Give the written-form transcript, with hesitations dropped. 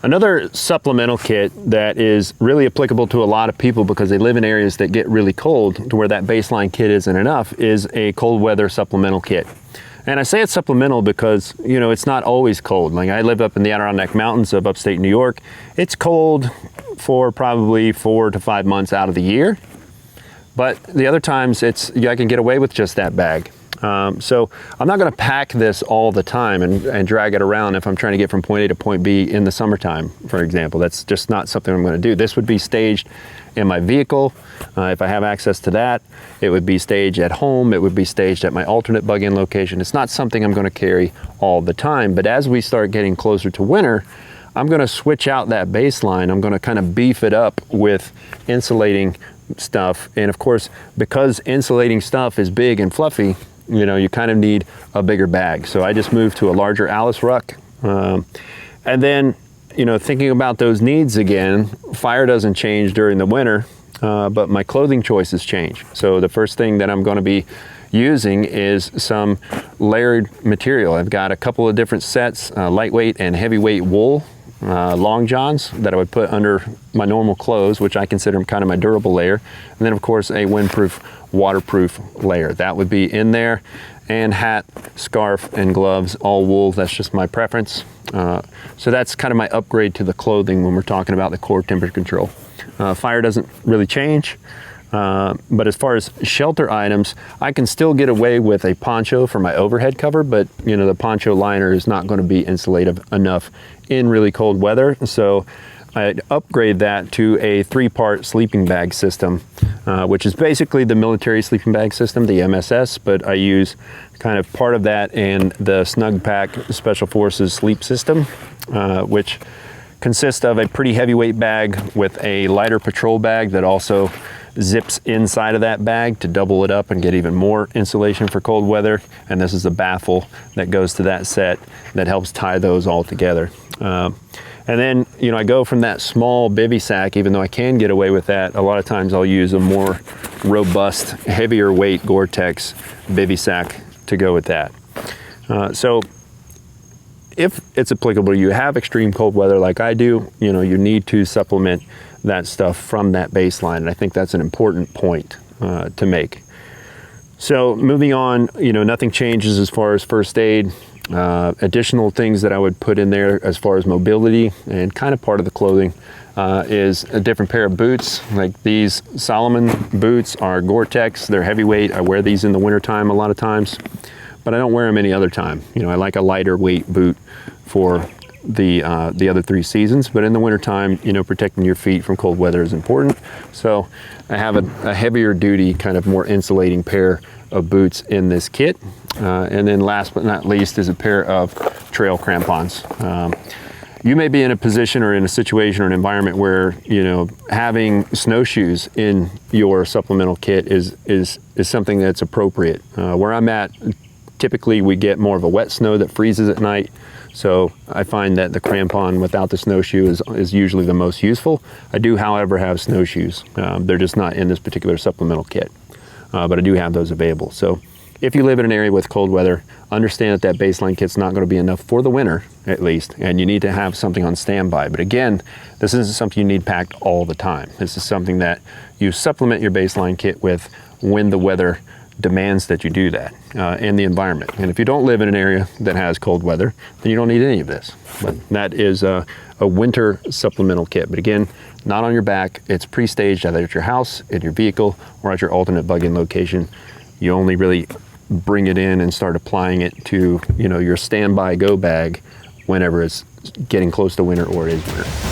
Another supplemental kit that is really applicable to a lot of people because they live in areas that get really cold to where that baseline kit isn't enough is a cold weather supplemental kit. And I say it's supplemental because, you know, it's not always cold. Like I live up in the Adirondack Mountains of upstate New York. It's cold for probably 4 to 5 months out of the year. But the other times I can get away with just that bag. So I'm not going to pack this all the time and drag it around if I'm trying to get from point A to point B in the summertime, for example. That's just not something I'm going to do. This would be staged in my vehicle if I have access to that. It would be staged at home. It would be staged at my alternate bug-in location. It's not something I'm going to carry all the time. But as we start getting closer to winter, I'm going to switch out that baseline. I'm going to kind of beef it up with insulating stuff. And of course, because insulating stuff is big and fluffy, you know, you kind of need a bigger bag. So I just moved to a larger Alice ruck. And then, you know, thinking about those needs again, fire doesn't change during the winter, but my clothing choices change. So the first thing that I'm going to be using is some layered material. I've got a couple of different sets, lightweight and heavyweight wool long johns that I would put under my normal clothes, which I consider kind of my durable layer. And then of course a windproof, waterproof layer. That would be in there, and hat, scarf, and gloves, all wool. That's just my preference. So that's kind of my upgrade to the clothing when we're talking about the core temperature control. Fire doesn't really change. But as far as shelter items, I can still get away with a poncho for my overhead cover, but you know, the poncho liner is not going to be insulative enough in really cold weather. So I'd upgrade that to a 3-part sleeping bag system, which is basically the military sleeping bag system, the MSS, but I use kind of part of that in the Snug Pack Special Forces sleep system, which consists of a pretty heavyweight bag with a lighter patrol bag that also zips inside of that bag to double it up and get even more insulation for cold weather. And this is a baffle that goes to that set that helps tie those all together. And then, you know, I go from that small bivy sack, even though I can get away with that, a lot of times I'll use a more robust, heavier weight Gore-Tex bivy sack to go with that. So if it's applicable, you have extreme cold weather like I do, you know, you need to supplement that stuff from that baseline. And I think that's an important point to make. So moving on, you know, nothing changes as far as first aid. Additional things that I would put in there as far as mobility and kind of part of the clothing is a different pair of boots. Like these Solomon boots are Gore-Tex. They're heavyweight. I wear these in the wintertime a lot of times, but I don't wear them any other time. You know, I like a lighter weight boot for the other 3 seasons, but in the wintertime, you know, protecting your feet from cold weather is important. So I have a heavier duty, kind of more insulating pair of boots in this kit. And then last but not least is a pair of trail crampons. You may be in a position or in a situation or an environment where, you know, having snowshoes in your supplemental kit is something that's appropriate. Where I'm at, typically we get more of a wet snow that freezes at night. So I find that the crampon without the snowshoe is usually the most useful. I do, however, have snowshoes. They're just not in this particular supplemental kit, but I do have those available. So if you live in an area with cold weather, understand that baseline kit's not going to be enough for the winter, at least, and you need to have something on standby. But again, this isn't something you need packed all the time. This is something that you supplement your baseline kit with when the weather demands that you do that in the environment. And if you don't live in an area that has cold weather, then you don't need any of this. But that is a winter supplemental kit. But again, not on your back. It's pre-staged either at your house, in your vehicle, or at your alternate bug-in location. You only really bring it in and start applying it to, you know, your standby go bag whenever it's getting close to winter or it is winter.